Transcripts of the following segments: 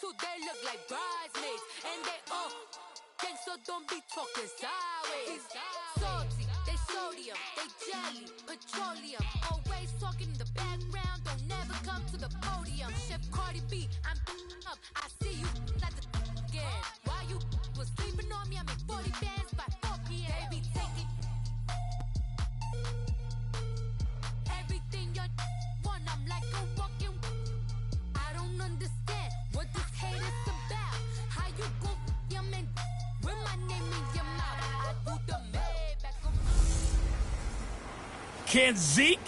two, they look like bridesmaids. And they all gang, so don't be talking sideways. Salty, they sodium, they jelly, petroleum. Always talking in the background, don't never come to the podium. Chef Cardi B, I'm up, I see you like the again. While you was sleeping on me, I make 40 bands by 4 p.m. They be taking everything you want, I'm like a walking. I don't understand what this hate is about. How you go your man with my name in your mouth? I do the Maybach. Can Zeke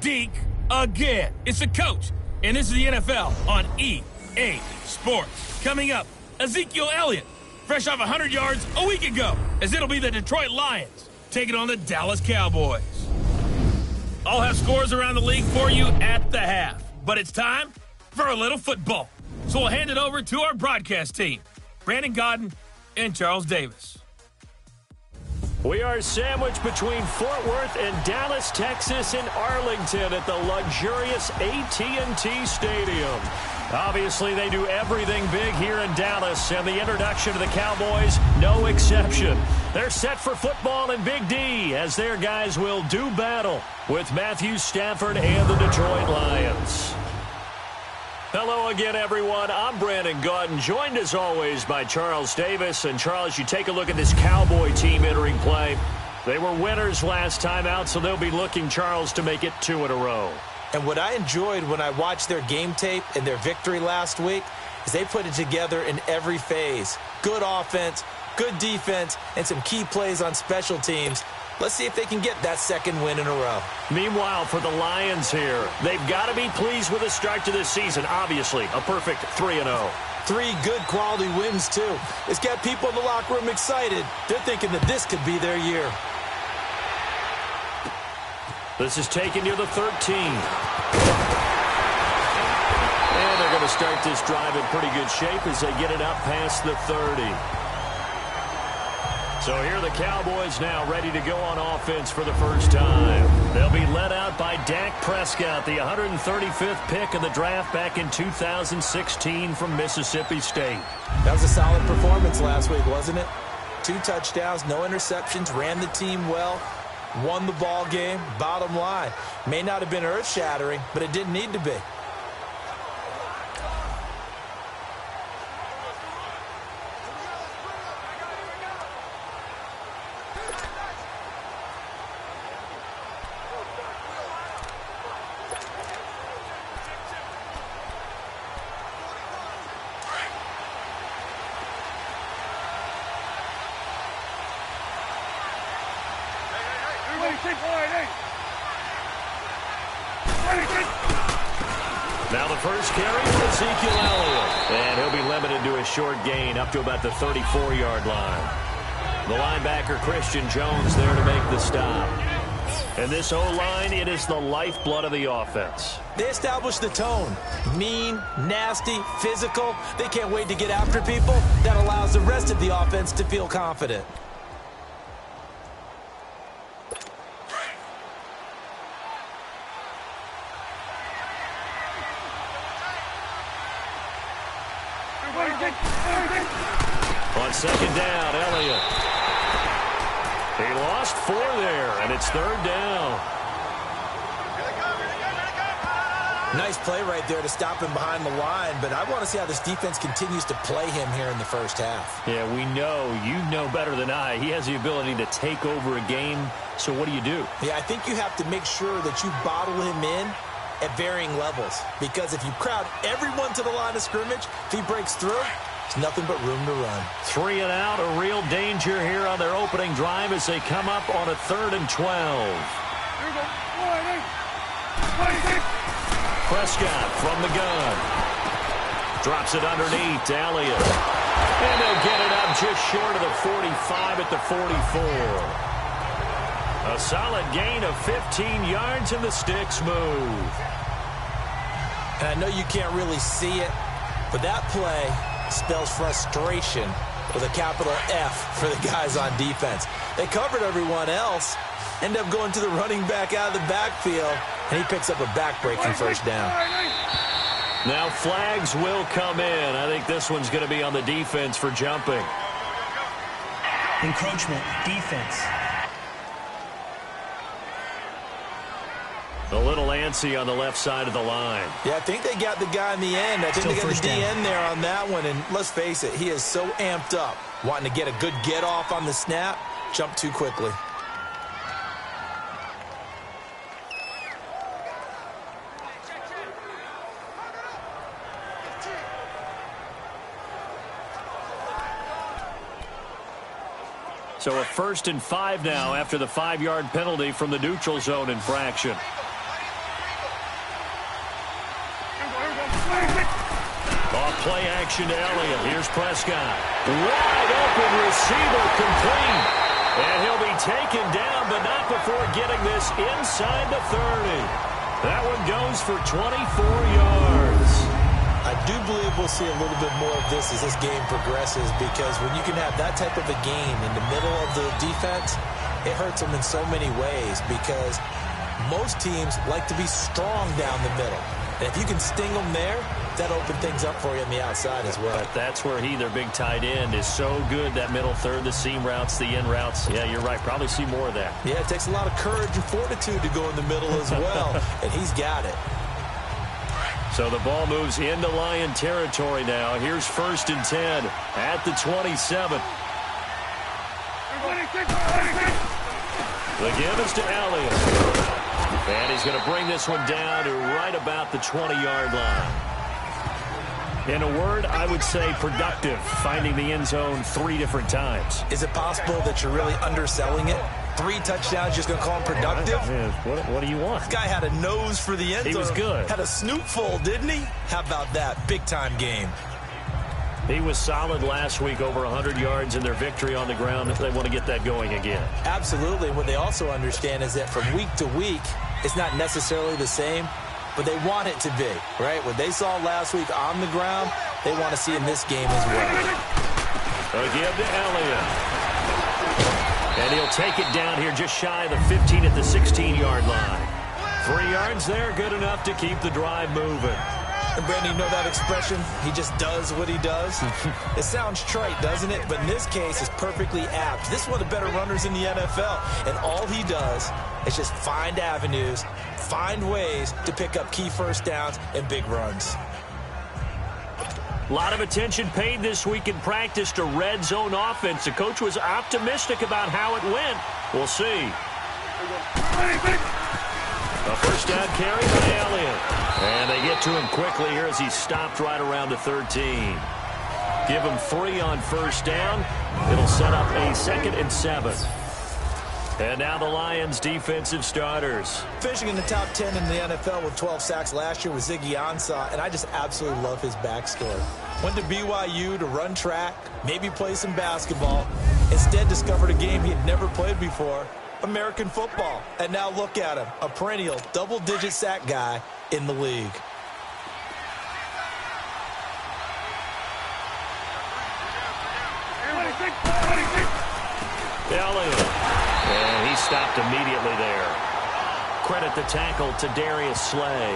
deke again? It's the coach, and this is the NFL on EA Sports. Coming up, Ezekiel Elliott, fresh off 100 yards a week ago, as it'll be the Detroit Lions taking on the Dallas Cowboys. I'll have scores around the league for you at the half, but it's time for a little football. So we'll hand it over to our broadcast team, Brandon Godden and Charles Davis. We are sandwiched between Fort Worth and Dallas, Texas, and Arlington at the luxurious AT&T Stadium. Obviously, they do everything big here in Dallas, and the introduction to the Cowboys, no exception. They're set for football in Big D, as their guys will do battle with Matthew Stafford and the Detroit Lions. Hello again, everyone. I'm Brandon Godden, joined as always by Charles Davis. And Charles, you take a look at this Cowboy team entering play. They were winners last time out, so they'll be looking, Charles, to make it 2 in a row. And what I enjoyed when I watched their game tape and their victory last week is they put it together in every phase. Good offense, good defense, and some key plays on special teams. Let's see if they can get that second win in a row. Meanwhile, for the Lions here, they've got to be pleased with the start to this season. Obviously, a perfect 3-0. 3 good quality wins, too. It's got people in the locker room excited. They're thinking that this could be their year. This is taken near the 13. And they're going to start this drive in pretty good shape as they get it up past the 30. So here are the Cowboys now ready to go on offense for the first time. They'll be led out by Dak Prescott, the 135th pick of the draft back in 2016 from Mississippi State. That was a solid performance last week, wasn't it? 2 touchdowns, no interceptions, ran the team well, won the ball game. Bottom line, may not have been earth-shattering, but it didn't need to be. Now the first carry for Ezekiel Elliott. And he'll be limited to a short gain up to about the 34-yard line. The linebacker, Christian Jones, there to make the stop. And this O-line, it is the lifeblood of the offense. They established the tone. Mean, nasty, physical. They can't wait to get after people. That allows the rest of the offense to feel confident. On second down, Elliott. He lost 4 there, and it's 3rd down. Nice play right there to stop him behind the line, but I want to see how this defense continues to play him here in the first half. Yeah, we know. You know better than I. He has the ability to take over a game, so what do? Yeah, I think you have to make sure that you bottle him in at varying levels, because if you crowd everyone to the line of scrimmage, if he breaks through, there's nothing but room to run. 3 and out, a real danger here on their opening drive as they come up on a 3rd and 12. Prescott from the gun. Drops it underneath to Elliott. And they'll get it up just short of the 45 at the 44. A solid gain of 15 yards and the sticks move. And I know you can't really see it, but that play spells frustration with a capital F for the guys on defense. They covered everyone else, end up going to the running back out of the backfield, and he picks up a back-breaking first down. Now flags will come in. I think this one's going to be on the defense for jumping. Encroachment, defense. A little antsy on the left side of the line. Yeah, I think they got the guy in the end. I think Still they got the first DN there on that one. And let's face it, he is so amped up, wanting to get a good get-off on the snap, jump too quickly. So a 1st and 5 now after the 5-yard penalty from the neutral zone infraction. Off play action to Elliott. Here's Prescott. Wide open receiver complete. And he'll be taken down, but not before getting this inside the 30. That one goes for 24 yards. I do believe we'll see a little bit more of this as this game progresses, because when you can have that type of a gain in the middle of the defense, it hurts them in so many ways, because most teams like to be strong down the middle. And if you can sting them there, that opens things up for you on the outside as well. But that's where their big tight end, is so good, that middle third, the seam routes, the in routes. Yeah, you're right. Probably see more of that. Yeah, it takes a lot of courage and fortitude to go in the middle as well, and he's got it. So the ball moves into Lion territory now. Here's 1st and 10 at the 27. The give is to Elliott. And he's going to bring this one down to right about the 20-yard line. In a word, I would say productive, finding the end zone 3 different times. Is it possible that you're really underselling it? 3 touchdowns, just going to call him productive? Yeah, what do you want? This guy had a nose for the end zone. He was good. Had a snootful, didn't he? How about that? Big-time game. He was solid last week, over 100 yards in their victory on the ground. They want to get that going again. Absolutely. What they also understand is that from week to week, it's not necessarily the same, but they want it to be, right? What they saw last week on the ground, they want to see in this game as well. A give to Elliott. And he'll take it down here just shy of the 15 at the 16-yard line. 3 yards there, good enough to keep the drive moving. And Brandon, you know that expression? He just does what he does. It sounds trite, doesn't it? But in this case, it's perfectly apt. This is one of the better runners in the NFL. And all he does is just find avenues, find ways to pick up key first downs and big runs. A lot of attention paid this week in practice to red zone offense. The coach was optimistic about how it went. We'll see. A 1st down carry by Elliott. And they get to him quickly here as he stopped right around the 13. Give him 3 on 1st down. It'll set up a 2nd and 7. And now the Lions' defensive starters. Finishing in the top 10 in the NFL with 12 sacks last year was Ziggy Ansah, and I just absolutely love his backstory. Went to BYU to run track, maybe play some basketball. Instead discovered a game he had never played before, American football. And now look at him, a perennial double-digit sack guy in the league. Elliott. And he stopped immediately there. Credit the tackle to Darius Slay.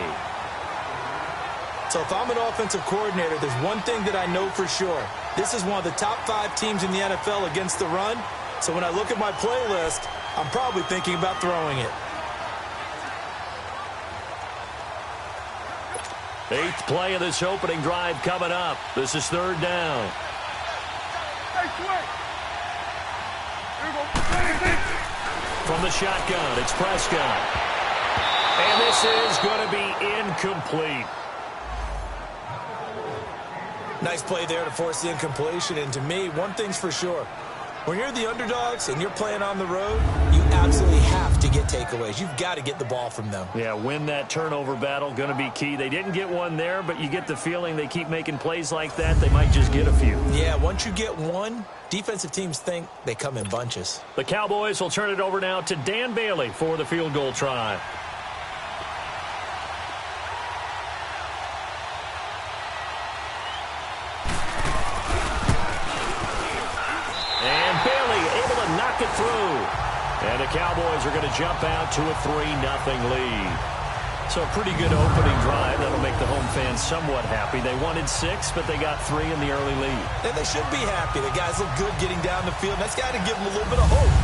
So if I'm an offensive coordinator, there's one thing that I know for sure. This is one of the top 5 teams in the NFL against the run. So when I look at my playlist, I'm probably thinking about throwing it. 8th play of this opening drive coming up. This is 3rd down. From the shotgun, it's Prescott. And this is going to be incomplete. Nice play there to force the incompletion. And to me, one thing's for sure. When you're the underdogs and you're playing on the road, you absolutely have to get takeaways. You've got to get the ball from them. Yeah, win that turnover battle, going to be key. They didn't get one there, but you get the feeling they keep making plays like that, they might just get a few. Yeah, once you get one, defensive teams think they come in bunches. The Cowboys will turn it over now to Dan Bailey for the field goal try. It through. And the Cowboys are going to jump out to a 3-0 lead. So a pretty good opening drive. That'll make the home fans somewhat happy. They wanted 6, but they got 3 in the early lead. And they should be happy. The guys look good getting down the field. That's got to give them a little bit of hope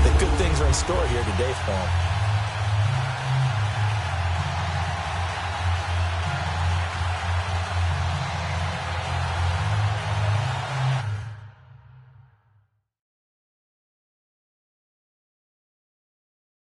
that good things are in store here today for them.